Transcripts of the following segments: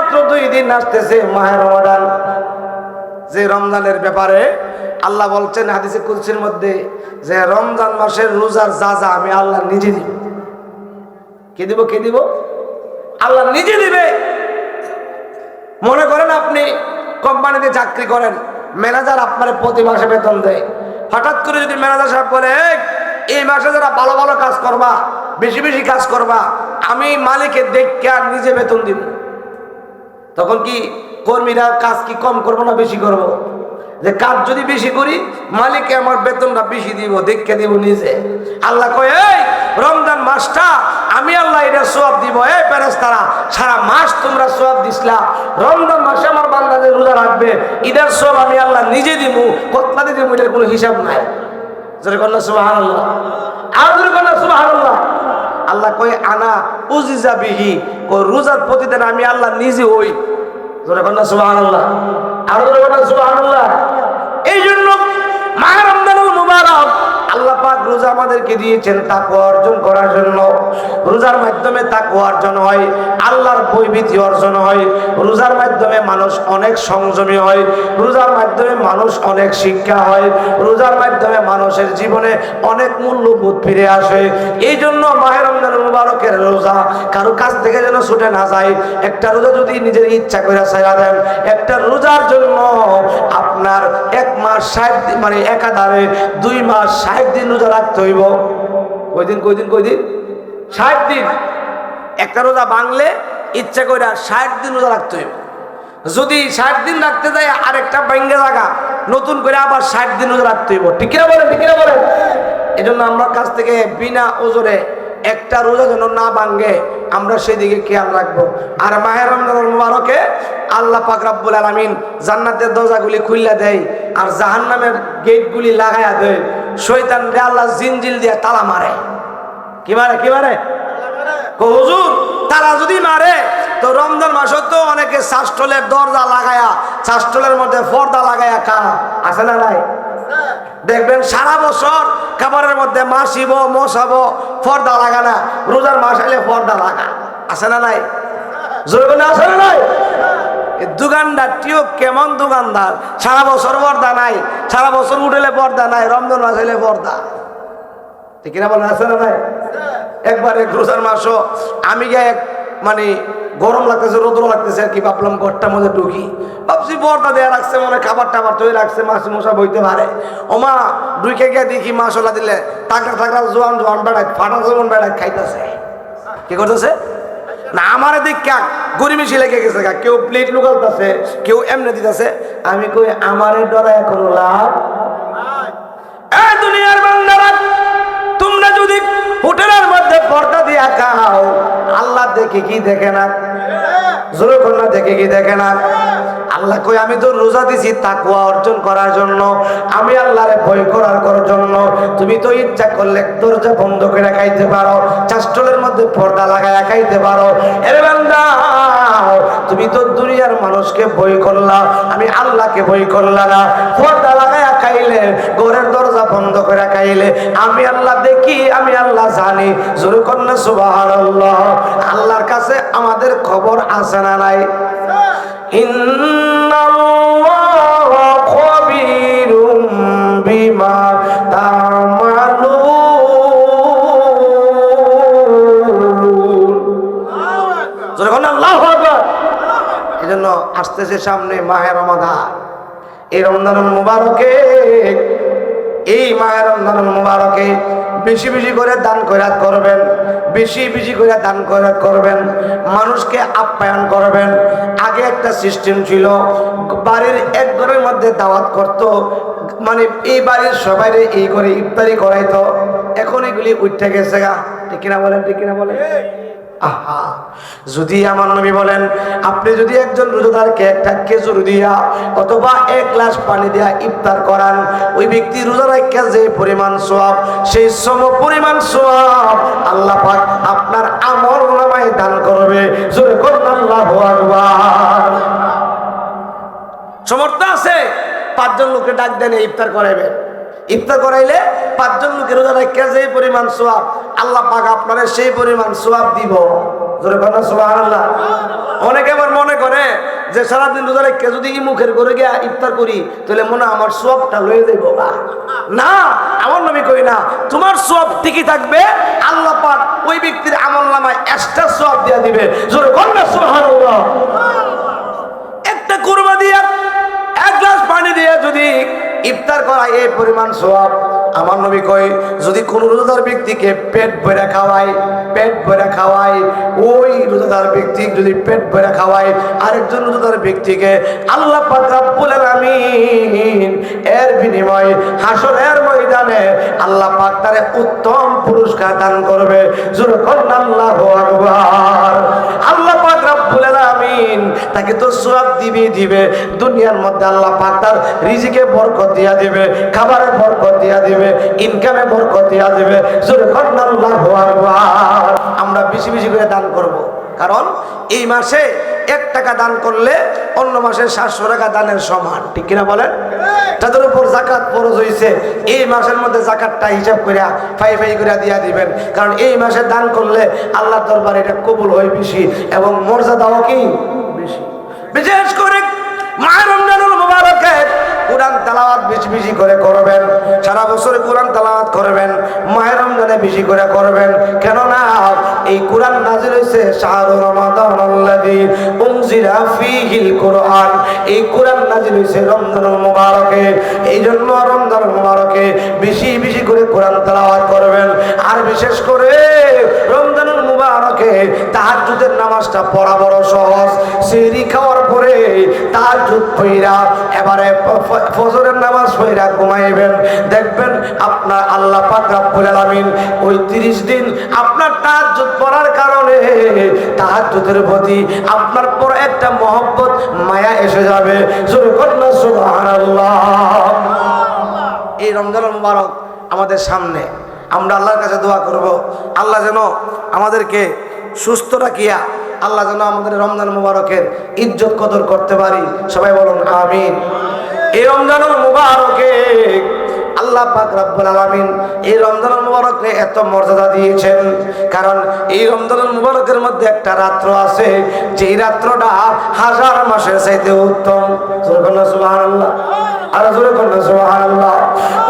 মাত্র 2 দিন আসতেছে মাহে রমাদান। যে রমজানের ব্যাপারে আল্লাহ বলছেন হাদিসে কুদসির মধ্যে যে রমজান মাসের রোজার যা যা আমি আল্লাহ নিজে দিব। কে দিব? কে দিব? আল্লাহ নিজে দিবে। মনে করেন আপনি কোম্পানিতে চাকরি করেন, ম্যানেজার আপনার প্রতি মাসে বেতন দেয়। হঠাৎ করে যদি ম্যানেজার সাহেব বলে এই মাসে যারা ভালো ভালো কাজ করবা, বেশি বেশি কাজ করবা, আমি মালিকের দেখে আর নিজে বেতন দিব, তখন কি কর্মীরা কাজ কি কম করবো না বেশি করব? যে কাজ যদি বেশি করি মালিককে আমার বেতনটা বেশি দিব, দেখে দিব নিজে। আল্লাহ কয় এই রমজান মাসটা আমি আল্লাহ এটা সওয়াব দিব। এই ফেরেশতারা সারা মাস তোমরা সওয়াব দিছলা, রমজান মাসে আমার বান্দা যে রোজা রাখবে এটার সওয়াব আমি আল্লাহ নিজে দিব। কতটা দিব এটার কোনো হিসাব নাই। জোরে কন্যা সুবহানাল্লাহ, আর জোরে কন্যা সুবহানাল্লাহ। আল্লাহ কয় আনা উজিজা বিহি, ও রোজার প্রতিদিন আমি আল্লাহ নিজে হই। জোরে কন্যা সুবহানাল্লাহ, আর জোরে কন্যা সুবহানাল্লাহ। এই জন্য মাহে রমজানুল মুবারক আল্লাহ পাক রোজা আমাদেরকে দিয়েছেন তাকওয়া অর্জন করার জন্য। রোজার মাধ্যমে তাকওয়া অর্জন হয়, আল্লাহর ভয়ভীতি অর্জন হয়। রোজার মাধ্যমে মানুষ অনেক সংযমী হয়, রোজার মাধ্যমে মানুষ অনেক শিক্ষা হয়, রোজার মাধ্যমে মানুষের জীবনে অনেক মূল্যবোধ ফিরে আসে। এই জন্য মাহে রমজানুল মুবারকের রোজা কারো কাছ থেকে যেন ছুটে না যায়। একটা রোজা যদি নিজের ইচ্ছা করে ছাড়া দেন, একটা রোজার জন্য আপনার 1 মাস 60 দিন, মানে একাধারে 2 মাস 60 দিন রোজা রাখতে হইব। কয়দিন? 60 দিন। একটা রোজা ভাঙলে ইচ্ছা করে 60 দিন রোজা রাখতে হইব। যদি 60 দিন রাখতে যায় আরেকটা ভাঙ্গে জায়গা নতুন করে আবার 60 দিন রোজা রাখতে হইব। ঠিক কিনা বলেন? ঠিক কিনা বলেন? এই জন্য আমরা কাছ থেকে বিনা ওজরে একটা রোজা যেন না ভাঙ্গে আমরা সেদিকে খেয়াল রাখবো। আর মাহে রমজানুল মুবারকে আল্লাহ পাক রব্বুল আলামিন জান্নাতের দরজাগুলি খুলে দেয় আর জাহান্নামের গেটগুলি লাগায়া দেয়। শয়তান রে আল্লাহ জিনজিল দিয়ে তালা মারে। কি মারে? কি মারে? হুজুর তালা যদি মারে তো রমজান মাসে তো অনেকে শাসটলের দরজা লাগায়া, শাসটলের মধ্যে পর্দা লাগায়া খা, আছে না নাই? দেখবেন সারা বছর খাবারের মধ্যে মাছিব মশাবো, পর্দা লাগা না, রোজার মাস আইলে পর্দা লাগা, আছে না নাই? জোরে আছে না নাই? দোকানদারটিও কেমন দোকানদার, সারা বছর পর্দা নাই, সারা বছর উঠেলে পর্দা নাই, রমজান মাস আইলে পর্দা। ঠিক কিনা বলেন? আছে না নাই? একবারে রোজার মাসও আমি গিয়ে মানে গরম লাগতেছে, রোদ্র লাগতেছে আর কি, ভাবলাম ঘরটার মধ্যে ঢুকি, ভাবছি পর্দা দেয়া রাখছে, মনে খাবার টাবার তৈরি রাখছে, মাছ মশা বইতে পারে। ওমা ঢুকে গিয়ে দেখি মাছলা দিলে টাকরা টাকরা জোয়ান জোয়ান বেড়ায়, ফাটা জোয়ান বেড়ায় খাইতেছে। কি করতেছে না? আমার দিক গরিবেশি লেগে গেছে, কেউ প্লেট লুকালতেছে, কেউ এমনি দিতেছে। আমি কই আমারে ডরা এখন লাভ। এই দুনিয়ার বান্দারা, তোমরা যদি হোটেলের মধ্যে পর্দা দিয়া খাও, আল্লাহ দেখে কি দেখে না? জোরে কন্যা দেখে কি দেখে না? আল্লাহ কই আমি তো রোজা দিছি তাকওয়া অর্জন করার জন্য, আমি আল্লাহরে ভয় করার জন্য। তুমি তো ইচ্ছা করলে দরজা বন্ধ করে খাইতে পারো, চাষটলের মধ্যে পর্দা লাগায়া খাইতে পারো। এরে বান্দা, তুমি তো দুনিয়ার মানুষকে ভয় করলা, আমি আল্লাহকে ভয় করলা না। পর্দা লাগায়া খাইলে, ঘরের দরজা বন্ধ করে খাইলে আমি আল্লাহ দেখি, আমি আল্লাহ জানি। জোরে কন্যা সুবহানাল্লাহ। আল্লাহর কাছে আমাদের খবর আছে না নাই? ইন্নাল্লাহা খাবীরুম বিমা তা'মালুন। জোরে বলেন আল্লাহু আকবার। এজন্য আসতেছে সামনে মাহে রমাদান। এই রমজানুল মুবারকে, এই মাহে রমজানুল মুবারকে বেশি বেশি করে দান খয়রাত করবেন, বেশি বেশি করে দান খয়রাত করবেন, মানুষকে আপ্যায়ন করবেন। আগে একটা সিস্টেম ছিল, বাড়ির এক ঘরের মধ্যে দাওয়াত করত, মানে এই বাড়ির সবাই এই করে ইফতারি করাইতো। এখন এগুলি উঠে গেছে গা। ঠিক কিনা বলেন? ঠিক কিনা বলেন? আহা, যদি আমার নবী বলেন আপনি যদি একজন রোজাদারকে একটা খেজুর দিয়া অথবা 1 গ্লাস পানি দিয়া ইফতার করান, ওই ব্যক্তি রোজা রাখা যে পরিমাণ সওয়াব, সেই সম পরিমাণ সওয়াব আল্লাহ পাক আপনার আমলনামায় দান করবে। জোরে বলুন আল্লাহু আকবার। সমর্থ আছে 5 জন লোককে ডাক দেন, ইফতার করাইবেন। ইফতার করাইলে 5 জন লোকের রোজা রাখা যে পরিমাণ সওয়াব, আল্লাহ পাক আপনারে সেই পরিমাণ সওয়াব দিব। জোরে বলেন সুবহানাল্লাহ। অনেকে আবার মনে করে যে সারাদিন রোজা রেখে যদি ই মুখের করে গিয়া ইফতার করি তাহলে মনে হয় আমার সওয়াবটা লয়ে যাইব। না, আমার নবী কই না, তোমার সওয়াব ঠিকই থাকবে, আল্লাহ পাক ওই ব্যক্তির আমলনামায় এক্সট্রা সওয়াব দিয়া দিবে। জোরে বলেন না সুবহানাল্লাহ। একটা কুরবা দিয়া এক গ্লাস পানি দিয়ে যদি ইফতার করা এই পরিমাণ সওয়াব, আমার নবী কয় যদি কোন রোজাদার ব্যক্তিকে পেট ভরে খাওয়ায় ওই রোজাদার ব্যক্তি যদি পেট ভরে খাওয়ায় আরেকজন রোজাদার ব্যক্তিকে আল্লাহ পাক রব্বুল আলামিন এর বিনিময়ে হাসরের ময়দানে আল্লাহ পাক তারে উত্তম পুরস্কার দান করবে। জোরে বলেন আল্লাহু আকবার। আল্লাহ পাক রব্বুল আলামিন তাকে তো সওয়াব দিবে, দুনিয়ার মধ্যে আল্লাহ পাক তার রিজিকে বরকত দিয়া দিবে, খাবারে বরকত দিয়া দিবে, ইনকামে বরকত দিয়া দিবে। জোরে বলেন আল্লাহু আকবার। আমরা বেশি বেশি করে দান করব, কারণ এই মাসে 1 টাকা দান করলে অন্য মাসে 700 টাকা দানের সমান, ঠিক কিনা বলেন? তাদের উপর যাকাত ফরজ হইছে, এই মাসের মধ্যে যাকাতটা হিসাব করিয়া ফাই করে দিয়া দিবেন, কারণ এই মাসে দান করলে আল্লাহর দরবারে এটা কবুল হয় বেশি এবং মর্যাদাও কি বেশি। বিশেষ করে মাহে রমজানুল মুবারকে কোরআন তেলাওয়াত বেশি করে করবেন, সারা বছরে কোরআন তেলাওয়াত করবেন, মাহে রমজানে বেশি করে করবেন। কেননা এই কোরআন নাযিল হইছে শাহরু রমাদানাল্লাযী উনজিলা ফীহিল কোরআন, এই কোরআন নাযিল হইছে রমজানুল মুবারকে। এই জন্য রমজানুল মুবারকে বেশি করে কোরআন তেলাওয়াত করবেন। আর বিশেষ করে রমজানুল মুবারকে তাহাজ্জুদের নামাজটা পড়া বড় সহজ। সেহরি খাওয়ার পরে তাহাজ্জুদ পড়া এবারে ফজরের নামাজ পড়া ঘুমাইবেন, দেখবেন আপনার আল্লাহ পাক রব্বুল আলামিন ওই 30 দিন আপনার তাহাজ্জুদ পড়ার কারণে তাহাজ্জুদের প্রতি আপনার পর একটা মহব্বত মায়া এসে যাবে। জোরে বলেন সুবহানাল্লাহ। এই রমজানুল মুবারক আমাদের সামনে, আমরা আল্লাহর কাছে দোয়া করব আল্লাহ যেন আমাদেরকে সুস্থ রাখিয়া আল্লাহ যেন আমাদের রমজান মুবারকের ইজ্জত কদর করতে পারি। সবাই বলুন আমিন। এই রমজানুল মুবারকে আল্লাহ পাক রব্বুল আলামিন এই রমজানুল মুবারককে এত মর্যাদা দিয়েছেন, কারণ এই রমজানুল মুবারকের মধ্যে একটা রাত্র আছে যেই রাত্রটা 1000 মাসের চাইতে উত্তম। জোরে বলেন সুবহানাল্লাহ। আর জোরে বলেন সুবহানাল্লাহ।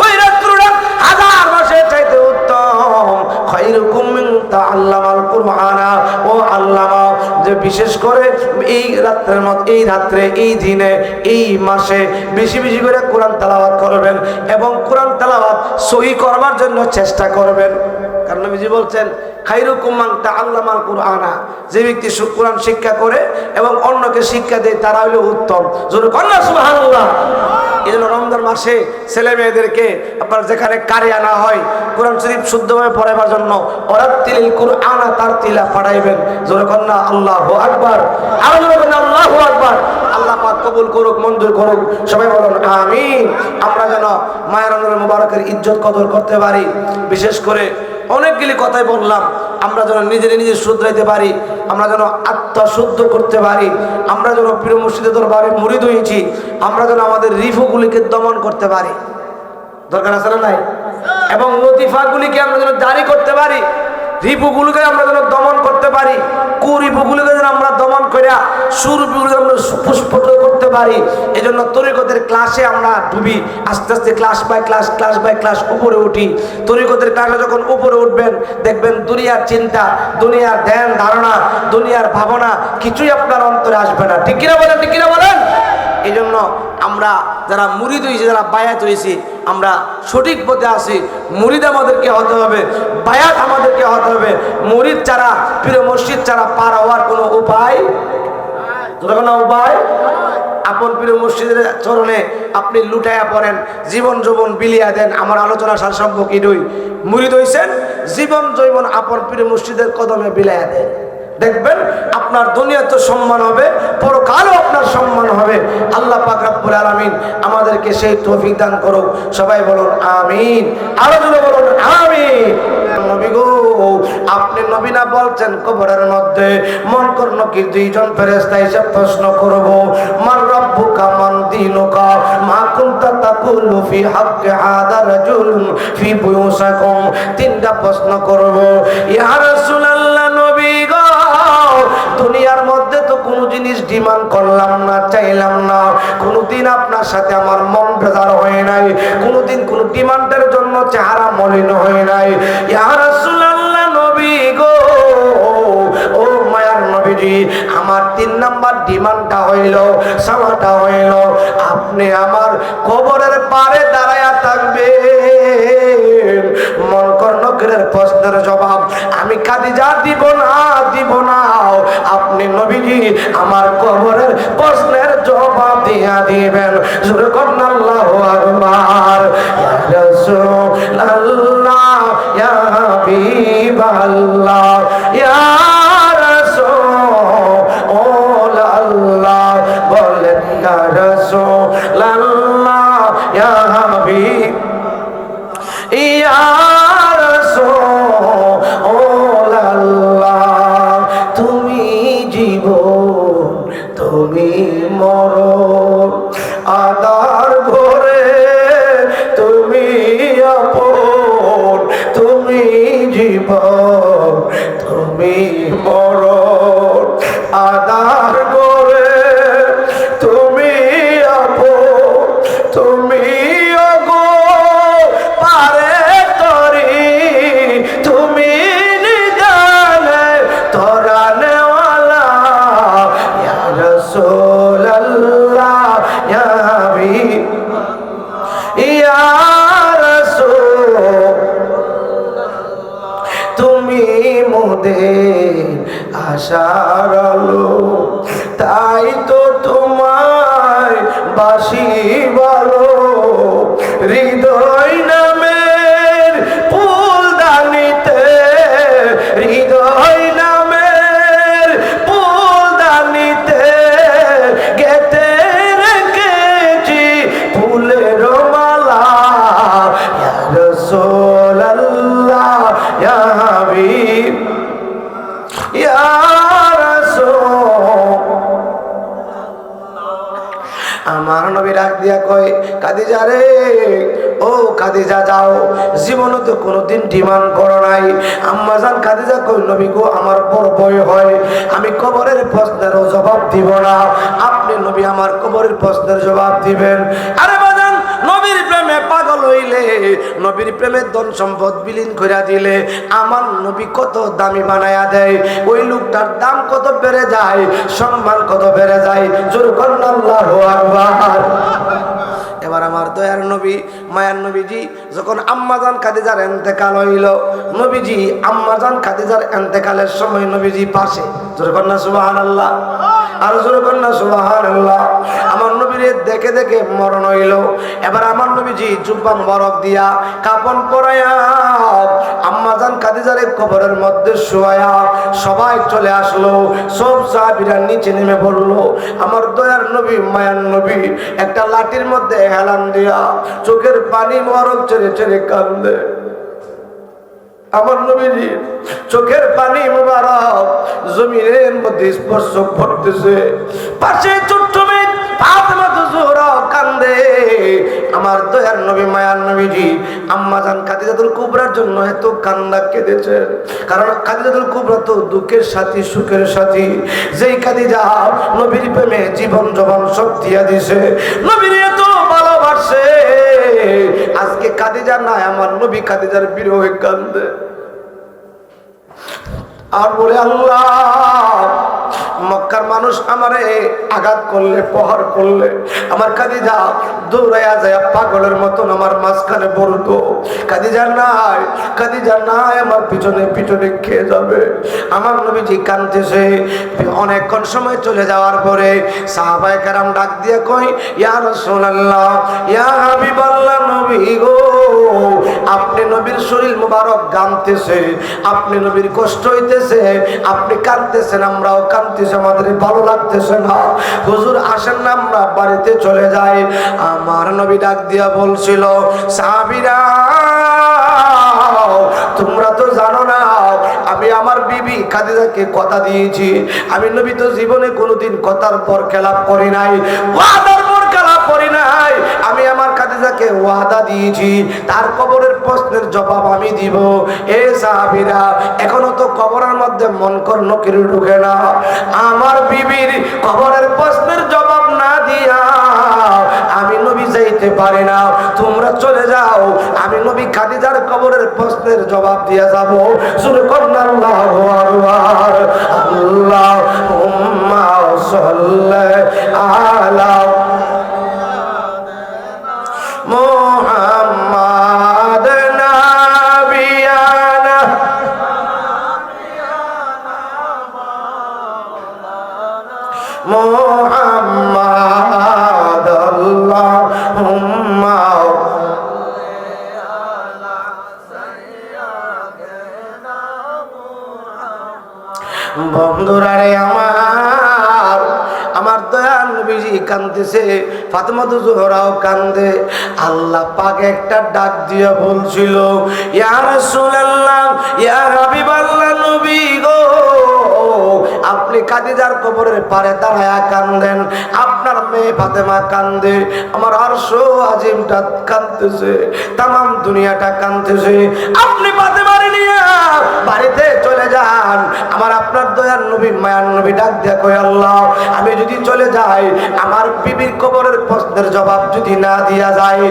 ওই রাত্রটা 1000 মাসের চাইতে উত্তম। খায়রুকুম মিন তাআল্লামাল কুরআনা ও আল্লামা, যে বিশেষ করে এই রাত্রের মত এই রাত্রে এই দিনে এই মাসে বেশি করে কোরআন তেলাওয়াত করবেন এবং কোরআন তেলাওয়াত সহি করবার জন্য চেষ্টা করবেন। কারণ নবীজি বলছেন খায়রুকুম মান তাআল্লামাল কুরআনা, যে ব্যক্তি কোরআন শিক্ষা করে এবং অন্যকে শিক্ষা দেয় তারা হলো উত্তম। জোরে বলেন সুবহানাল্লাহ। এই জন্য রমজান মাসে ছেলে মেয়েদেরকে আপনার যেখানে কারি আনা হয় কোরআন শরীফ শুদ্ধভাবে পড়াবার জন্য ওরাতিল কুরআনা তারতিলা পড়াইবেন। জোরে বলেন আল্লাহু আকবার। আর জোরে বলেন আল্লাহু আকবার। আল্লাহ পাক কবুল করুক, মঞ্জুর করুক। সবাই বলুন আমিন। আমরা যেন মাহে রমজানুল মুবারকের ইজ্জত কদর করতে পারি। বিশেষ করে অনেকগুলি কথাই বললাম, আমরা যেন নিজে শুধরাইতে পারি, আমরা যেন আত্মশুদ্ধ করতে পারি, আমরা যেন প্রিয় মুর্শিদের দরবারে মুরিদ হয়েছি, আমরা যেন আমাদের রিফুগুলিকে দমন করতে পারি, দরকার আছে না নাই? এবং লতিফাগুলিকে আমরা যেন জারি করতে পারি, রিপুগুলোকে আমরা যেন দমন করতে পারি, কুরিপুগুলোকে যেন আমরা দমন করে সুরপুগুলোকে আমরা পুষ্পট করতে পারি। এই জন্য তরিকতের ক্লাসে আমরা ডুবি, আস্তে আস্তে ক্লাস বাই ক্লাস উপরে উঠি। তরিকতের ক্লাসে যখন উপরে উঠবেন দেখবেন দুনিয়ার চিন্তা, দুনিয়ার ধ্যান ধারণা, দুনিয়ার ভাবনা কিছুই আপনার অন্তরে আসবে না। ঠিক কিনা বলেন? এই জন্য আমরা যারা মুরিদ হয়েছি, যারা বায়াত হয়েছি, আমরা সঠিক পথে আসি। মুরিদ আমাদেরকে হতে হবে, বায়াত আমাদেরকে হতে হবে। মুরিদ ছাড়া, প্রিয় মসজিদ ছাড়া পার হওয়ার কোনো উপায়, আপন প্রিয় মসজিদের চরণে আপনি লুটাইয়া পড়েন, জীবন যৌবন বিলিয়া দেন। আমার আলোচনা সারসম্য কি দুই মুরিদ হইছেন, জীবন যৌবন আপন প্রিয় মসজিদের কদমে বিলাইয়া দেন। দেখবেন আপনার দুনিয়াতে সম্মান হবে, পরকালও আপনার সম্মান হবে। আল্লাহ পাক রব্বুল আলামিন আমাদেরকে সেই তৌফিক দান করুক। সবাই বলুন আমিন। আরো জোরে বলুন আমিন। নবী গো, আপনি নবী না বলছেন কবরের মধ্যে মুনকার নাকির দুইজন ফেরেশতা এসে প্রশ্ন করব, মান রাব্বুকা মান দীনুকা মা কুনতা তাকুলু ফি হাক্কি হাদা রাজুলুন ফি বুয়ুসাকুম। তিনটা প্রশ্ন করব। ইয়া রাসূলুল্লাহ, নবী গো, দুনিয়ার মধ্যে তো কোনো জিনিস ডিমান্ড করলাম না, চাইলাম না, কোনোদিন আপনার সাথে আমার মন বেজার হয় নাই, কোনোদিন কোনো ডিমান্ডের জন্য চেহারা মলিন হয় নাই। ইয়া রাসূলুল্লাহ নবী গো, ও মায়ার নবীজি, আমার 3 নাম্বার ডিমান্ডটা হইল, সালাটা হইল, আপনি আমার কবরের পারে দাঁড়ায়া থাকবেন। মনকর নকরের প্রশ্নের জবাব আমি খাদিজা দিব না, আপনি নবীজি আমার কবরের প্রশ্নের জবাব দিয়া দিবেন। জোরে করুন আল্লাহু আকবার। ইয়া রাসূলুল্লাহ, ইয়া হাবিবাল্লাহ, ইয়া রাসূলুল্লাহ, বলেন ইয়া রাসূলুল্লাহ, ইয়া হাবিব, ইয়া রাসূলুল্লাহ, তুমি জীবন, তুমি মরণ, আদার ঘরে তুমি আপন, তুমি জীবন, তুমি মরণ, আদার ঘরে তুমি আপন, তুমি ওগো পারে তরি, তুমি নিদানে তরানেওয়ালা, ইয়া রাসূলুল্লাহ, ইয়া হাবিব, ইয়া রাসূল, তুমি মোদের আশার আলো, তাই তো তোমায় বাসি ভালো, হৃদয় নামের ফুলদানিতে, হৃদয় নামের ফুলদানিতে গেতে রেখেছি ফুলের মালা, ইয়া রাসূলুল্লাহ, ইয়া হাবিব, ইয়া রাসূল। আমার নবী ডাক দিয়া কয়, খাদিজা রে, ও খাদিজা যাও, জীবনে তো কোনোদিন ডিমান্ড করো নাই। আম্মা জান খাদিজা কই, নবী গো আমার বড় ভয় হয়, আমি কবরের প্রশ্নেরও জবাব দিব না, আপনি নবী আমার কবরের প্রশ্নের জবাব দিবেন। আরে বাজান, নবীর প্রেমে পাগল হইলে, নবীর প্রেমের ধন সম্পদ বিলীন কইরা দিলে আমার নবী কত দামি বানায়া দেয়, ওই লোকটার দাম কত বেড়ে যায়, সম্মান কত বেড়ে যায়। জোরে করুন আল্লাহু আকবার। এবার আমার দয়ার নবী, মায়ার নবীজি যখন আম্মাজান খাদিজার ইন্তেকাল হইল, নবীজি আম্মাজান খাদিজার ইন্তেকালের সময় নবীজি পাশে। জোরে করুন সুবহানাল্লাহ, আর জোরে করুন সুবহানাল্লাহ। আমার নবীর দেখে দেখে মরণ হইল। এবার আমার নবীজি জুব্বা মুবারক দিয়া কাফন পরাইয়া আম্মাজান খাদিজার কবরের মধ্যে শোয়া সবাই চলে আসলো, সব সাহাবীরা নিচে নেমে পড়লো। আমার দয়ার নবী, মায়ার নবী একটা লাঠির মধ্যে হেলান দিয়া চোখের পানি মুবারক ছেড়ে ছেড়ে কান্দে। আমার নবীজি চোখের পানি মুবারক জমিনের মধ্যে স্পর্শ করতেছে। পাশে ছোট্ট মেয়ে ফাতেমা জোহরা কান্দে। আমার দয়ার নবী, মায়ার নবীজি আম্মাজান খাদিজাতুল কুবরার জন্য এত কান্না কেঁদেছেন, কারণ খাদিজাতুল কুবরা তো দুঃখের সাথী, সুখের সাথী। যেই খাদিজা নবীর প্রেমে জীবন জবান সব দিয়া দিছে, নবীর এত ভালোবাসে, আজকে খাদিজা নাই, আমার নবী খাদিজার বিরহে কান্দে আর বলে, আল্লাহ মক্কার মানুষ আমারে আঘাত করলে, প্রহার করলে, আমার খাদিজা দৌড়াইয়া যায় পাগলের মতন আমার মাঝখানে বলতো, খাদিজা নাই, খাদিজা নাই, আমার পিছনে পিছনে খেয়ে যাবে। আমার নবীজি কাঁদতেছে। অনেকক্ষণ সময় চলে যাওয়ার পরে সাহাবায়ে কেরাম ডাক দিয়ে কই, ইয়া রাসূলুল্লাহ, ইয়া হাবিবাল্লাহ, নবী গো, আপনি নবীর শরীর মুবারক গামতেছে, আপনি নবীর কষ্ট হইতেছে, আপনি কাঁদতেছেন, আমরাও কাঁদতেছি, আমাদের ভালো লাগতেছে না, হুজুর আসেন না আমরা বাড়িতে চলে যাই। আমার নবী ডাক দিয়া বলছিল, সাহাবীরা তোমরা তো জানো না, আমি আমার বিবি খাদিজাকে কথা দিয়েছি, আমি নবী তো জীবনে কোনোদিন কথার পর খেলাপ করি নাই, ওয়াদার পর খেলাপ করি নাই। আমি আমার খাদিজা খাদিজাকে ওয়াদা দিয়েছি তার কবরের প্রশ্নের জবাব আমি দিব। এ সাহাবীরা, এখনো তো কবরের মধ্যে মন কর নকির ঢুকে না। আমার বিবির কবরের প্রশ্নের জবাব না দিয়া আমি নবী যাইতে পারি না। তোমরা চলে যাও, আমি নবী খাদিজার কবরের প্রশ্নের জবাব দিয়া যাব। শুরু করুন আল্লাহু আকবার। আল্লাহুম্মা সাল্লি আলা মুহাম্মাদ নাবিয়ানা মুহাম্মাদ আল্লাহুম্মা বন্ধুরা রে আমার দয়াল নবীজি কাঁদতেছে, ফাতেমা জোহরাও কান্দে। আল্লাহ পাক একটা ডাক দিয়ে বলছিল, ইয়া রাসূলুল্লাহ, ইয়া হাবিবাল্লাহ, নবী গো, আপনি খাদিজার কবরের পারে দাঁড়ায়া কান্দেন, আপনার মেয়ে ফাতেমা কান্দে, আমার আরশ আজিমটা কাঁদতেছে, তামাম দুনিয়াটা কাঁদতেছে। আপনি ফাতেমার নিয়ে বাড়িতে চলে যান। আমার আপনার দয়ার নবী মায়ার নবী ডাক দিয়ে কই, আল্লাহ, আমি যদি চলে যাই, আমার বিবির কবরের প্রশ্নের জবাব যদি না দিয়া যায়,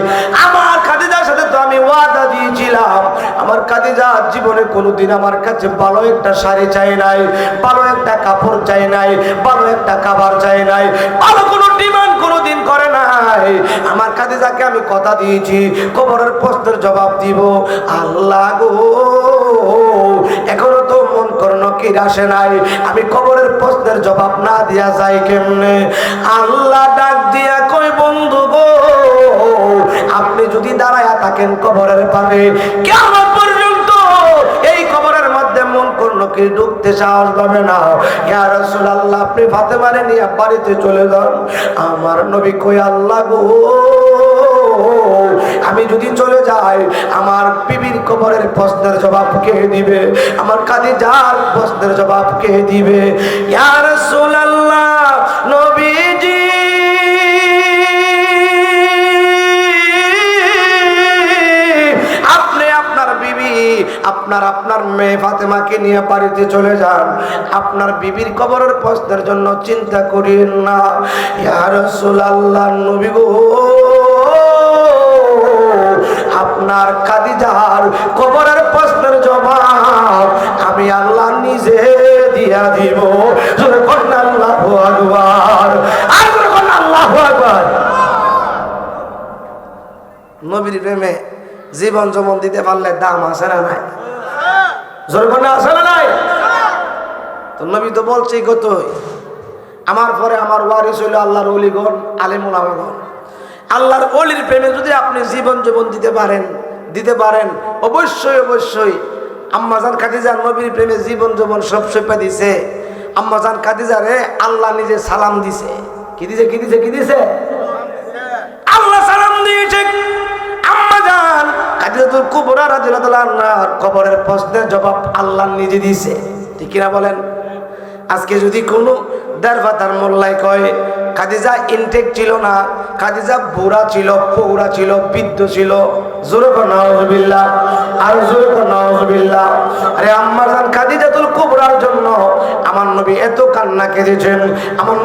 আমার খাদিজার সাথে তো আমি ওয়াদা দিয়েছিলাম, আমার খাদিজা জীবনে কোনোদিন আমার কাছে ভালো একটা শাড়ি চাই নাই, ভালো একটা কাপড় চাই নাই, ভালো একটা খাবার চাই নাই, ভালো কোনো ডিমান্ড কোনোদিন করে নাই। আমার খাদিজাকে আমি কথা দিয়েছি কবরের প্রশ্নের জবাব দিব। আল্লাহ গো, এখনো তো মন করনো কি আসে নাই, আমি কবরের প্রশ্নের জবাব না দিয়া যাই কেমনে? আল্লাহ ডাক দিয়া কই, বন্ধু গো, আপনি যদি দাঁড়ায়া থাকেন কবরের পাবে, কিয়ামত পর্যন্ত এই কবরের মধ্যে মন করনো কি ঢুকতে সাহস পাবে না। ইয়া রাসূলুল্লাহ, আপনি ফাতেমারে নিয়ে বাড়িতে চলে যান। আমার নবী কই, আল্লাহ গো, আমি যদি চলে যাই, আমার বিবির কবরের প্রশ্নের জবাব কে দিবে? আমার খাদিজার প্রশ্নের জবাব কে দিবে? ইয়া রাসূলুল্লাহ, নবীজি, আপনি আপনার বিবি, আপনার মেয়ে ফাতেমাকে নিয়ে বাড়িতে চলে যান। আপনার বিবির কবরের প্রশ্নের জন্য চিন্তা করিয়েন না। ইয়া রাসূলুল্লাহ, নবী গো, আপনার খাদিজার কবরের প্রশ্নের জবাব আমি আল্লাহ নিজে দিয়া দিব। জোরে বলেন আল্লাহু আকবার, আর জোরে বলেন আল্লাহু আকবার। নবীর প্রেমে জীবন জমন দিতে পারলে দাম আছে না নাই? জোরে বলেন আছে না নাই? তো নবী তো বলছেই, কত আমার পরে আমার ওয়ারিস হইল আল্লাহর ওলিগণ, আলেম ওলামাগণ। আল্লাহর ওলির প্রেমে যদি আপনি জীবন দিতে পারেন, অবশ্যই আম্মাজান খাদিজা নবীর প্রেমে জীবন জীবন সব সইপা দিছে। আম্মাজান খাদিজারে আল্লাহ নিজে সালাম দিছে। কি দিছে? আল্লাহ সালাম দিয়েছে। আম্মাজান খাদিজাতুল কুবরা রাদিয়াল্লাহু আনহার কবরের প্রশ্নের জবাব আল্লাহ নিজে দিছে। ঠিক কিনা বলেন? আজকে যদি কোনো দারবাতার মোল্লাই কয় খাদিজা ইনটেক ছিল না, খাদিজা বুড়া ছিল, পৌরা ছিল, বৃদ্ধ ছিল, জোরে কর নাউজুবিল্লাহ, আর জোরে কর নাউজুবিল্লাহ। আরে আম্মাজান খাদিজাতুল কুবরার জন্য আমার নবী এত কান্না কেঁদেছেন, আমার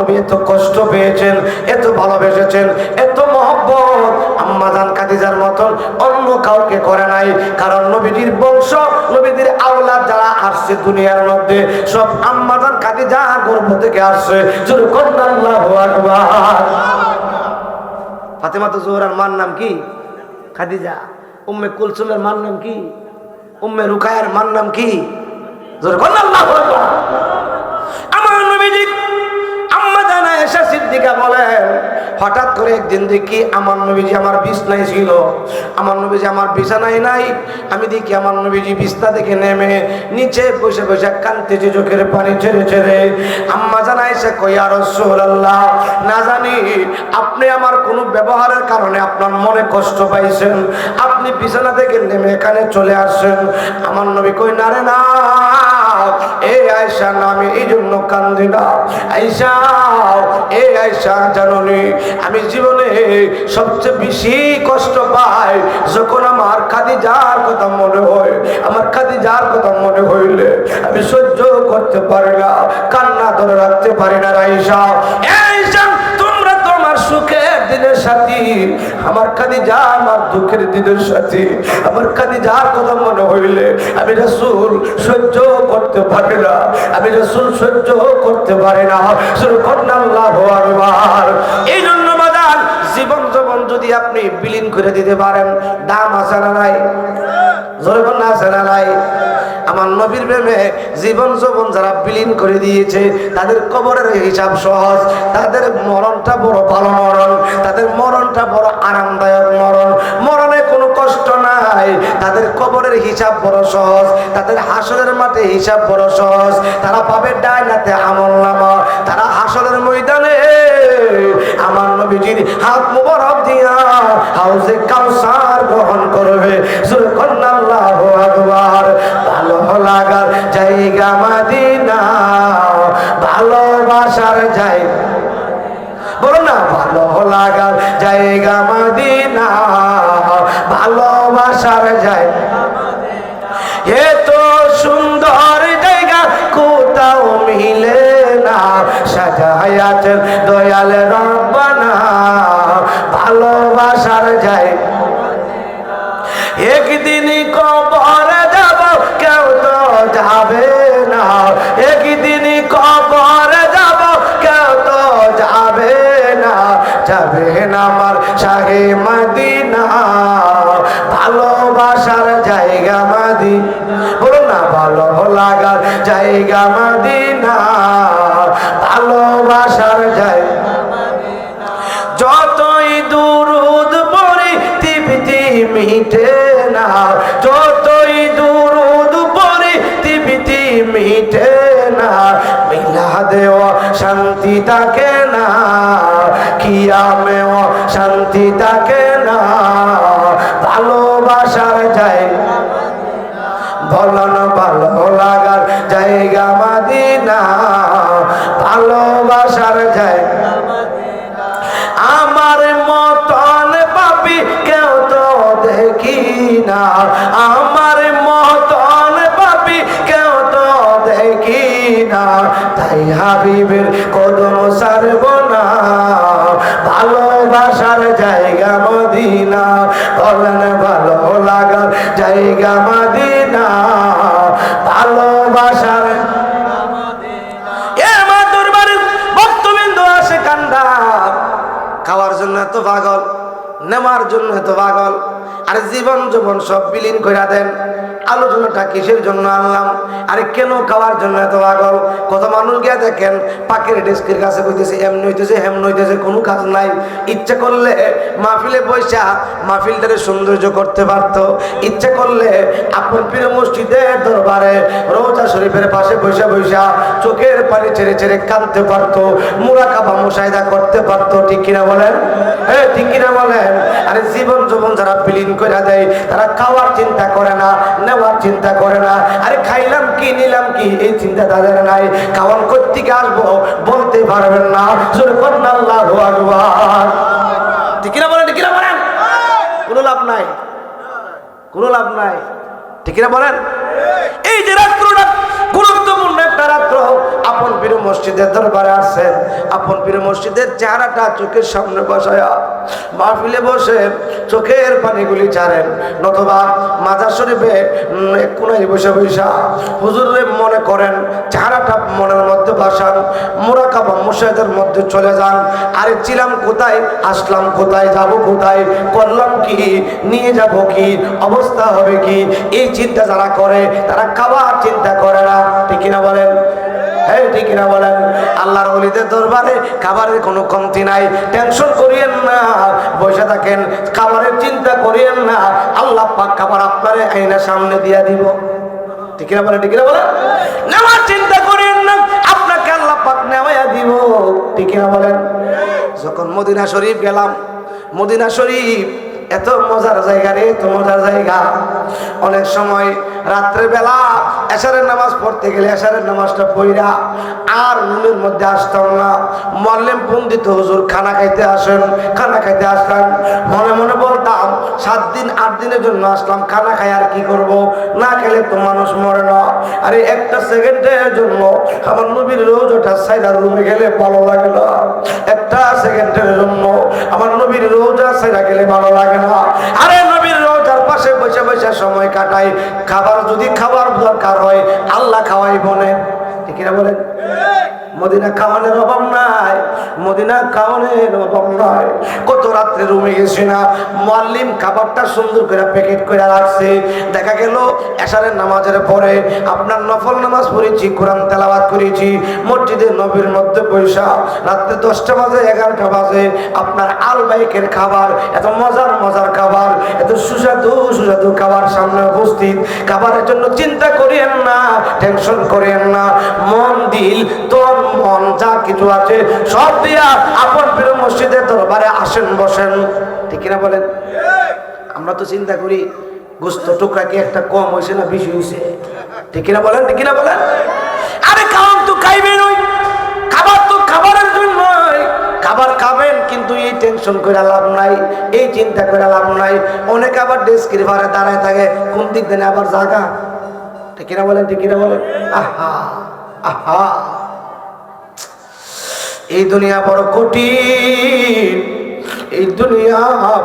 নবী এত কষ্ট পেয়েছেন, এত ভালোবেসেছেন, এত মহব্বত আম্মাজান খাদিজার মতন অন্য কাউকে করে নাই। কারণ নবীজির বংশ, নবীজির আওলাদ যারা আসছে দুনিয়ার মধ্যে, সব আম্মাজান খাদিজা গর্ভ থেকে আসছে। জোরে কর আল্লাহু আকবার। ফাতেমা জোহরার মার নাম কি? খাদিজা। উম্মে কুলসুমের মার নাম কি? উম্মে রুকায়ার মার নাম কি? জোরে কর আল্লাহু আকবার। আমার নবীজি আম্মা জানা আয়েশা সিদ্দিকা বলেন, হঠাৎ করে একদিন দেখি আমার নবীজি আমার বিছানায় ছিল। আমার নবীজি আমার বিছানায় নাই। আমি দেখি আমার নবীজি বিছনা থেকে নেমে নিচে বসে বসে কাঁদতেছে, চোখের পানি ছেড়ে। আম্মা জানা আয়েশা কই, ইয়া রাসূলুল্লাহ, না জানি আপনি আমার কোনো ব্যবহারের কারণে আপনার মনে কষ্ট পাইছেন, আপনি বিছানা থেকে নেমে এখানে চলে আসছেন। আমার নবী কই, না রে না, এই আয়েশা নামে এই জন্য কান্দি না। আয়েশা, এই আয়েশা জাননি আমি জীবনে সবচেয়ে বেশি কষ্ট পাই যখন আমার খাদিজার কথা মনে হয়। আমার খাদিজার কথা মনে হইলে আমি সহ্য করতে পারি না, কান্না ধরে রাখতে পারি না। আয়েশা, আয়েশা তোমরা তো আমার সুখের দিনের সাথী, আমার খাদিজা আমার দুঃখের দিনের সাথী। আমার খাদিজার কথা মনে হইলে আমি রাসূল সহ্য করতে পারি না, আমি রাসূল সহ্য করতে পারি না। সুবহানাল্লাহু আকবার। এই জন্য বাজার জীবন যৌবন যদি আপনি বিলীন করে দিতে পারেন, দাম আছে না নাই? জোরে বলেন আছে না নাই? আমার নবীর প্রেমে জীবন যৌবন যারা বিলীন করে দিয়েছে তাদের কবরের হিসাব সহজ, তাদের মরণটা বড় ভালো মরণ, তাদের মরণটা বড় আরামদায়ক মরণ, মরণে কোনো কষ্ট নাই, তাদের কবরের হিসাব বড় সহজ, তাদের হাসরের মাঠে হিসাব বড় সহজ। তারা পাবে ডাইনাতে আমলনামা, তারা হাসরের ময়দানে আমার নবীজির হাত মুবারক দিয়া হাউজে কাউসার গ্রহণ করবে। সুবহানাল্লাহু আকবার। ভালো লাগার জায়গা মদিনা, ভালোবাসার জায়গা, বলো না, ভালো লাগার জায়গা মদিনা, ভালোবাসার জায়গা। এত সুন্দর জায়গা কোথাও মিলে না, সাজায়াতের দয়াল রব্বানা, ভালোবাসার জায়গা। একদিন কবর যাব কেউ তো যাবে না, একদিন কবর যাব কেউ তো যাবে না, যাবে না আমার শাহে মদিনা, ভালোবাসার জায়গা মদিনা, বলো না, ভালো লাগার জায়গা মদিনা, ভালোবাসার জায়গা। যতই দুরুদ পড়ি তৃপ্তি মিটে না, যতই দুরুদ পড়ি তৃপ্তি মিটে না, মিলাদেও শান্তি থাকে না, কিয়ামেও শান্তি থাকে না, ভালোবাসার জায়গা, বলন ভালো লাগার জায়গা মদিনা, ভালোবাসার জায়গা। আমার মতন পাপী কেউ তো দেখি না, আমার মতন পাপী কেউ তো দেখি না, তাই হাবিবের কদম ছাড়ব না, ভালোবাসার জায়গা মদিনা, বলেন ভালো লাগার জায়গা মদিনা, ভালোবাসার। খাওয়ার জন্য এত পাগল, নেওয়ার জন্য এত পাগল, আর জীবন যৌবন সব বিলীন করে দেন। আলোচনাটা কিসের জন্য আনলাম? আরে কেন খাওয়ার জন্য এত পাগল? কত মানুষ গিয়ে দেখেন পাকের ডেস্কের কাছে কইতেছে এমনি হইতেছে হেমন হইতেছে, কোনো কাজ নাই। ইচ্ছা করলে মাহফিলে বৈশা মাহফিলটারে সৌন্দর্য করতে পারত, ইচ্ছা করলে আপন পীর মসজিদের দরবারে রওজা শরীফের পাশে বৈশা বৈশা চোখের পানি ছেড়ে ছেড়ে কাঁদতে পারত, মুরাকাবা মুশাহিদা করতে পারত। ঠিক কিনা বলেন? হ্যাঁ ঠিক কিনা বলেন? আরে জীবন যৌবন যারা বিলীন করে দেয় তারা খাওয়ার চিন্তা করে না, নেওয়ার চিন্তা করে না। আরে খাইলাম কি নিলাম কি এই চিন্তা তাদের নাই। খাওয়ান কোত্থেকে আসবো বলতে পারবেন না। আল্লাহু আকবার। ঠিক কিনা বলেন? ঠিক কিনা বলেন? কোনো লাভ নাই, কোনো লাভ নাই। ঠিক কিনা বলেন? এই যে রাত্রটা গুরুত্বপূর্ণ একটা রাত্র, আপন পীর মসজিদের দরবারে আসছেন, আপন পীর মসজিদের চেহারাটা চোখের সামনে বসায়া মাহফিলে বসে চোখের পানিগুলি ছাড়েন, নতুবা মাজার শরীফে কোনায় বসে বসা হুজুরে মনে করেন, চেহারাটা মনের মধ্যে বসান, মুরাকাবা মুশাহিদার মধ্যে চলে যান। আরে ছিলাম কোথায়, আসলাম কোথায়, যাব কোথায়, করলাম কি, নিয়ে যাব কি, অবস্থা হবে কি, এই চিন্তা যারা করে তারা খাওয়ার চিন্তা করে না। ঠিক কিনা বলেন? হ্যাঁ ঠিক কিনা বলেন? আল্লাহর ওলিদের দরবারে খাবারের কোনো কমতি নাই। টেনশন করিয়েন না, বসে থাকেন, খাবারের চিন্তা করিয়েন না। আল্লাহ পাক খাবার আপনার আইনা সামনে দিয়া দিব। ঠিক কিনা বলেন? ঠিক কিনা বলেন? নেওয়ার চিন্তা করিয়েন না, আপনাকে আল্লাহ পাক নেওয়া দিব। ঠিক কিনা বলেন? যখন মদিনা শরীফ গেলাম, মদিনা শরীফ এত মজার জায়গা রে, এত মজার জায়গা। অনেক সময় রাত্রে বেলা এশারের নামাজ পড়তে গেলে এশারের নামাজটা পড়া আর রুমের মধ্যে আসতাম না। মোয়াল্লিম পণ্ডিত হুজুর খানা খাইতে আসেন, খানা খাইতে আসতাম। মনে মনে বলতাম 7 দিন 8 দিনের জন্য আসলাম, খানা খাই আর কি করব, না খেলে তো মানুষ মরে না। আরে একটা সেকেন্ডের জন্য আমার নবীর রোজাটা সাইদার রুমে গেলে ভালো লাগে না, একটা সেকেন্ডের জন্য আমার নবীর রোজা সাইদা গেলে ভালো লাগে না। আরে নবীর রোজার পাশে বসে বসে সময় কাটাই। খাবার যদি খাবার দরকার হয় আল্লাহ খাওয়াই বনে, ঠিক না বলেন? মদিনা খাওয়ানোর অভাব নাই, মদিনা খাওয়ানোর অভাব নাই। কত রাত্রে রুমে গেছি না, মুয়াল্লিম খাবারটা সুন্দর করে প্যাকেট করে রাখছে। দেখা গেল এশারের নামাজের পরে আপনার নফল নামাজ পড়েছি, কোরআন তেলাওয়াত করেছি মসজিদে নবীর মধ্যে পয়সা, রাত্রে 10টা বাজে 11টা বাজে আপনার আল বাইকের খাবার, এত মজার মজার খাবার, এত সুস্বাদু সুস্বাদু খাবার সামনে উপস্থিত। খাবারের জন্য চিন্তা করিয়েন না, টেনশন করিয়েন না। মন দিল তন মন যা কিছু আছে সব দিয়া আপন প্রিয় মসজিদের দরবারে আসেন, বসেন, ঠিক না বলেন? আমরা তো চিন্তা করি গোস্ত টুকরা কি একটা কম হয়েছে না বেশি হয়েছে, ঠিক না বলেন? ঠিক না বলেন? আরে খাওয়ান তো খাইবেন, ওই খাবার তো খাবারের জন্য, খাবার খাবেন, কিন্তু এই টেনশন করে লাভ নাই, এই চিন্তা করে লাভ নাই। অনেকে আবার ডেস্কের ভারে দাঁড়ায় থাকে, কোন দিক দেন আবার জায়গা, ঠিক না বলেন? ঠিক না বলেন? আহা আহা, এই দুনিয়া বড় কঠিন, এই দুনিয়া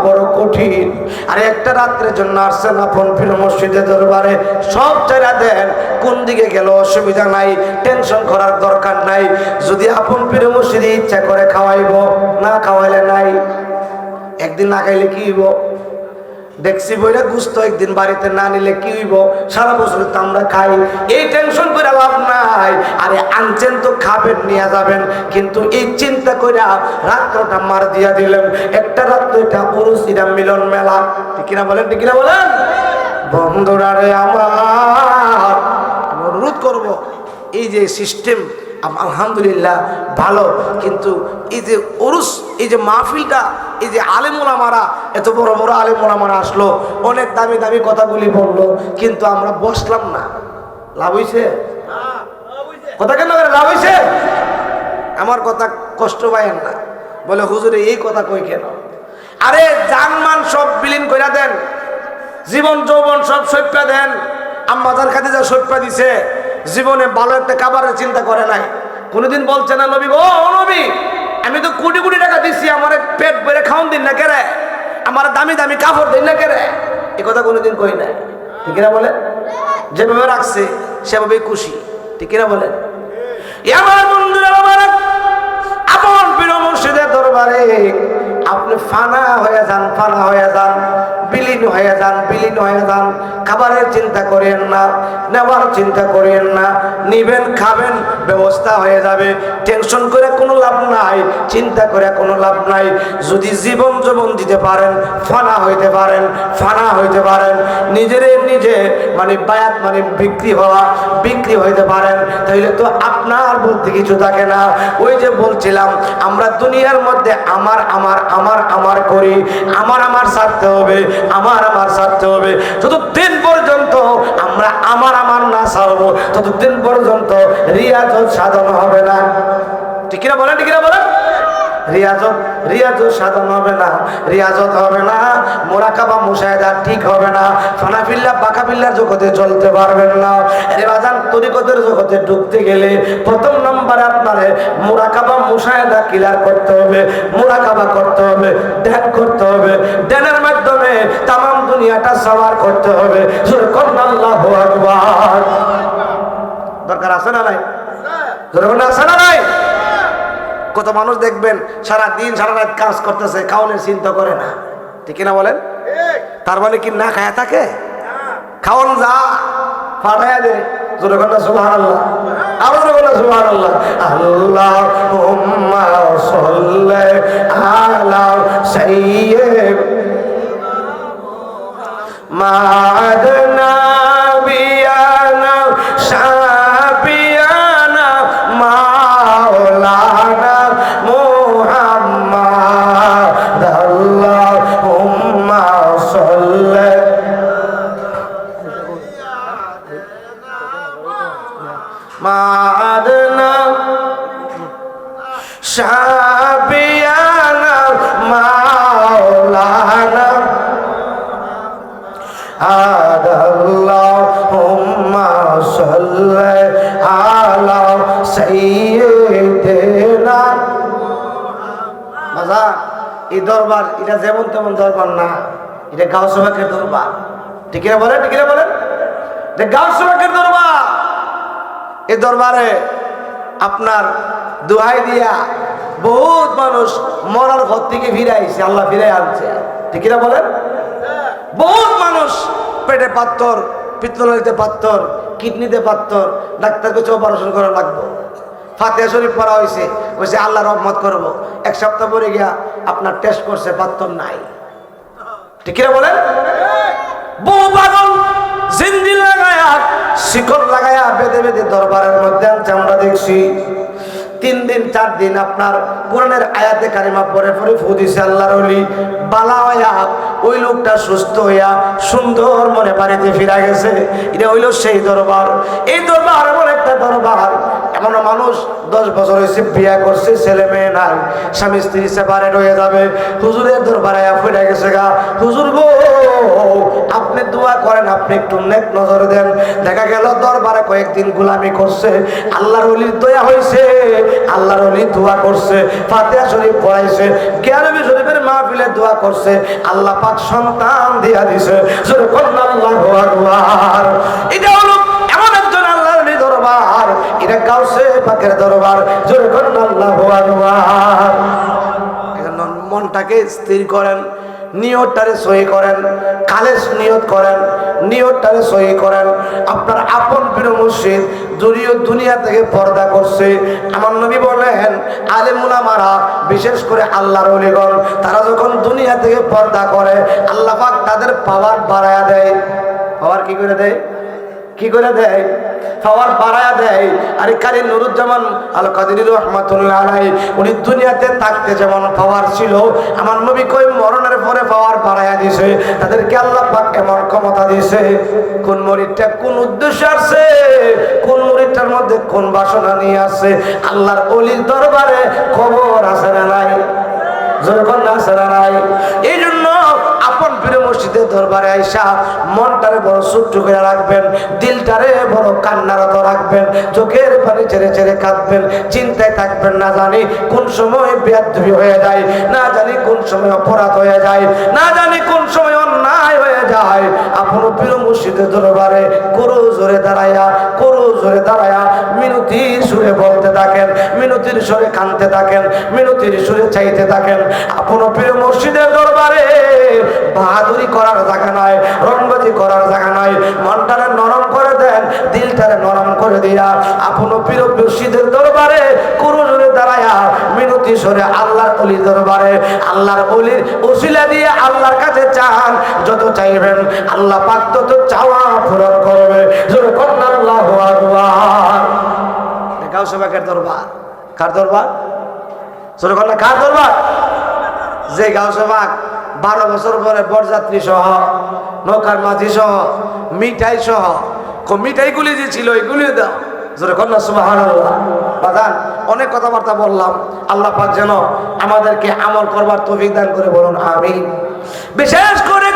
বড় কঠিন। আরে একটা রাত্রের জন্য আসছেন আপন প্রিয় মসজিদের দরবারে, সব ছেড়ে দেন, কোন দিকে গেল অসুবিধা নাই, টেনশন করার দরকার নাই। যদি আপন প্রিয় মসজিদে ইচ্ছা করে খাওয়াইব, না খাওয়াইলে নাই। একদিন না খাইলে কি হইব? দেখছি বইরা গুস্ত একদিন বাড়িতে না নিলে কি হইব? সারা বছর তো আমরা খাই, এই টেনশন করে লাভ নাই। আরে আনছেন তো খাবেন, নিয়ে যাবেন, কিন্তু এই চিন্তা করে রাত্রটা মার দিয়া দিলেন। একটা রাত্র এটা পুরুষ, এটা মিলন মেলা, ঠিক না বলেন? ঠিক না বলেন? বন্ধুরা রে আমার, অনুরোধ করব, এই যে সিস্টেম আলহামদুলিল্লাহ ভালো, কিন্তু এই যে উরুস, এই যে মাহফিলটা, এই যে আলেম ওলামারা, এত বড় বড় আলেম ওলামারা আসলো, অনেক দামি দামি কথাগুলি বললো, কিন্তু আমরা বসলাম না। লাভ হইছে? কথা কেন লাভ হইছে? আমার কথা কষ্ট পাইয়েন না, বলে হুজুরে এই কথা কই কেন? আরে জানমান সব বিলীন কইরা দেন, জীবন যৌবন সব সৈপ্যা দেন। আম্মাজান খাদিজা সৈপ্যা দিছে, জীবনে ভালো একটা খাবারের চিন্তা করে নাই। কোনোদিন বলছে না নবী গো, ও নবী, আমি তো কোটি কোটি টাকা দিচ্ছি, আমার পেট ভরে খাওয়ান দিন না কেরে, আমার দামি দামি কাপড় দিন না কেরে, এই কথা কোনোদিন কই নাই, ঠিক না বলে? যেভাবে রাখছে সেভাবেই খুশি, ঠিক না বলে? আমার বন্ধুরা, আমার আপন প্রিয় মুর্শিদের দরবারে আপনি ফানা হয়ে যান, ফানা হয়ে যান, বিলীন হয়ে যান, বিলীন হয়ে যান। খাবারের চিন্তা করেন না, নেওয়ার চিন্তা করেন না, নিবেন, খাবেন, ব্যবস্থা হয়ে যাবে। টেনশন করে কোনো লাভ নাই, চিন্তা করে কোনো লাভ নাই। যদি জীবন জীবন দিতে পারেন, ফানা হইতে পারেন, ফানা হইতে পারেন, নিজের নিজে মানে বায়াত মানে বিক্রি হওয়া, বিক্রি হইতে পারেন, তাহলে তো আপনার বলতে কিছু থাকে না। ওই যে বলছিলাম, আমরা দুনিয়ার মধ্যে আমার আমার আমার আমার করি, আমার আমার ছাড়তে হবে, আমার আমার ছাড়তে হবে। যতদিন পর্যন্ত আমরা আমার আমার না ছাড়বো, ততদিন পর্যন্ত রিয়াজত সাধন হবে না, ঠিক কিনা বলেন? ঠিক কিনা বলেন? রিয়াজত সাধন হবে না, রিয়াজত হবে না, মোরাকাবা মুশাহিদা ঠিক হবে না, ফানাফিল্লা বাকাবিল্লার জগতে চলতে পারবেন না। আরে বাজান, তরিকতের জগতে ঢুকতে গেলে প্রথম নম্বরে আপনারে মোরাকাবা মুশাহিদা ক্লিয়ার করতে হবে, মোরাকাবা করতে হবে, ধ্যান করতে হবে। ধ্যানের মাধ্যমে তামাম দুনিয়াটা সওয়ার করতে হবে। আল্লাহু আকবার। দরকার আছে না নাই? দরকার আছে না নাই? কত মানুষ দেখবেন সারা দিন সারা রাত কাজ করতেছে, খাওয়ানোর চিন্তা করে না, ঠিক না বলেন? তার মানে কি না খায়া থাকে? খাওয়ান যা পাঠায়া দে, সুবহানাল্লাহ, আরো সুবহানাল্লাহ। আল্লাহুম্মা সাল্লি আলা সাইয়্যিদ মা'আদনা বিয়ানা শাফিয়ানা মাওলানা মুহাম্মদ। আল্লাহুম্মা শাফিয়ানা মাওলানা আল্লাহুম্মা সাল্লি আলা সাইয়্যিদিনা। বাজার এই দরবার এটা যেমন তেমন দরবার না, এটা গাউসে পাকের দরবার। ঠিক না বলেন? ঠিক না বলেন? এটা গাউসে পাকের দরবার। এই দরবারে আপনার দোহাই দিয়া বহুত মানুষ মরার ঘর থেকে ফিরে আইছে, আল্লাহ ফিরে আনছে। ঠিক না বলেন? বহুত মানুষ পেটে পাথর, পিত্তনালীতে পাথর, কিডনিতে পাথর, ডাক্তার কাছে অপারেশন করা লাগবে। ফাতিহা শরীফ পড়া হয়েছে, বলছে আল্লাহ রহমত করব। এক সপ্তাহ পরে গিয়া আপনার টেস্ট করছে, পাথর নাই। ঠিক না বলেন? বহু পাগল জিন্দি লাগায়া, শিকল লাগায়া বেঁধে বেঁধে দরবারের মধ্যে আনছে, আমরা দেখছি। 3 দিন 4 দিন আপনার কোরআনের আয়াতে কারিমা পরে পরে ফু দিছে আল্লাহর ওলি, বালা হইয়া ওই লোকটা সুস্থ হইয়া সুন্দর মনে বাড়িতে ফিরা গেছে। এটা হইল সেই দরবার। এই দরবার এমন একটা দরবার, এমন মানুষ 10 বছর হয়েছে বিয়া করছে, ছেলে মেয়ে নাই, স্বামী স্ত্রী সেপারেট হয়ে যাবে, হুজুরের দরবারে ফিরে গেছে গা। হুজুর গো আপনি দোয়া করেন, আপনি একটু নেক নজর দেন। দেখা গেল দরবারে কয়েকদিন গোলামি করছে, আল্লাহর ওলির দয়া হয়েছে, আল্লাহর ওলি দোয়া করছে, ফাতিহা শরীফ পড়াইছে, জ্ঞানবী শরীফের মাহফিলে দোয়া করছে, আল্লাহ পাক সন্তান দিয়া দিছে। আল্লাহু আকবার। এটা হলো এমন একজন আল্লাহর ওলি দরবার, এটা গাউসে পাকের দরবার। জোরে কোন আল্লাহু আকবার। এজন্য মনটাকে স্থির করেন, নিয়তটারে সহি করেন, খালেস নিয়ত করেন, নিয়তটারে সহি করেন। আপনার আপন প্রিয় মুর্শিদ যদিও দুনিয়া থেকে পর্দা করছে, আমার নবী বলেন আলেম উলামারা বিশেষ করে আল্লাহর ওলিগণ তারা যখন দুনিয়া থেকে পর্দা করে, আল্লাহ পাক তাদের পাওয়ার বাড়ায়া দেয়। পাওয়ার কি করে দেয়? কি করে দেয়? পাওয়ার বাড়ায়া দেয়। আর কারি নুরুজ্জামান আল কাদেরী রাহমাতুল্লাহ আলাইহি উনি দুনিয়াতে থাকতে যেমন পাওয়ার ছিল, আমার নবী কই মরণের পরে পাওয়ার বাড়ায়া দিয়েছে। তাদেরকে আল্লাহ পাক এমন ক্ষমতা দিয়েছে, কোন মুরিদটা কোন উদ্দেশ্য আছে, কোন মুরিদটার মধ্যে কোন বাসনা নিয়ে আছে। আল্লাহর ওলির দরবারে খবর আছে না নাই? যখন আছে না নাই? এই জন্য আপন প্রিয় মসজিদের দরবারে আইসা মনটারে বড় ছোট্ট করে রাখবেন, দিলটারে বড় কান্নারত রাখবেন, চোখের পানি ছেড়ে ছেড়ে কাঁদবেন, চিন্তায় থাকবেন। না জানি কোন সময় বেয়াদবি হয়ে যায়, না জানি কোন সময় অপরাধ হয়ে যায়, না জানি কোন সময় অন্যায় হয়ে যায়। আপন প্রিয় মসজিদের দরবারে করো জোরে দাঁড়ায়া, করো জোরে দাঁড়ায়া মিনতির সুরে বলতে থাকেন, মিনতির সুরে কাঁদতে থাকেন, মিনতির সুরে চাইতে থাকেন। আপন প্রিয় মসজিদের দরবারে বাহাদুরি করার জায়গা নাই, রংবাজি করার জায়গা নাই। মনটারে নরম করে দেন, দিলটারে নরম করে দিয়া আপন প্রিয় মসজিদের দরবারে করো জোরে দাঁড়ায়া মিনতি সুরে আল্লাহর ওলির দরবারে আল্লাহর ওলির ওসিলা দিয়ে আল্লাহর কাছে চান, যত চাইবেন আল্লাহ পাক তত চাওয়া পূরণ করবে। জোরে কোন আল্লাহু আকবার। গাউসে পাকের দরবার কার দরবার? জোরে কোন কার দরবার? যে গাউসে পাক 12 বছর পরে বরযাত্রী সহ, নৌকার মাঝি সহ, মিঠাই সহ, মিঠাইগুলি যে ছিল এগুলিও দাও। জোরে কন্যা সুবহানাল্লাহ। বাজান অনেক কথাবার্তা বললাম, আল্লাহ পাক যেন আমাদেরকে আমল করবার তৌফিক দান করে, বলুন আমিন। বিশেষ করে